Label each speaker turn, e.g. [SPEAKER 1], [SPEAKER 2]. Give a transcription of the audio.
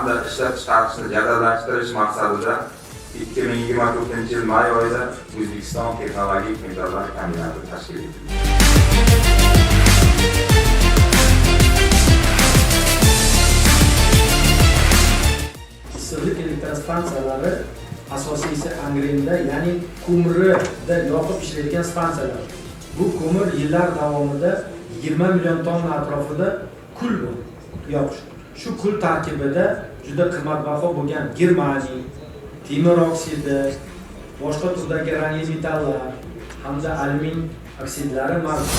[SPEAKER 1] hamda ishlab chiqarishni jadallashtirish maqsadida 2024-yil may oyida O'zbekiston texnologik metallar kombinati tashkil etildi.
[SPEAKER 2] Issiqlik elektrostansiyalari asosiysi Angrenda, ya'ni ko'mirda yoqib ishlaydigan stansiyalar. Bu ko'mir yillar davomida 20 million tonna atrofida kul yoqish. Shu kul tarkibida juda qimmatbaho bo'lgan germaniy, temir oksidi, boshqa turdagi rangli metallar hamda alyumin oksidlari mavjud.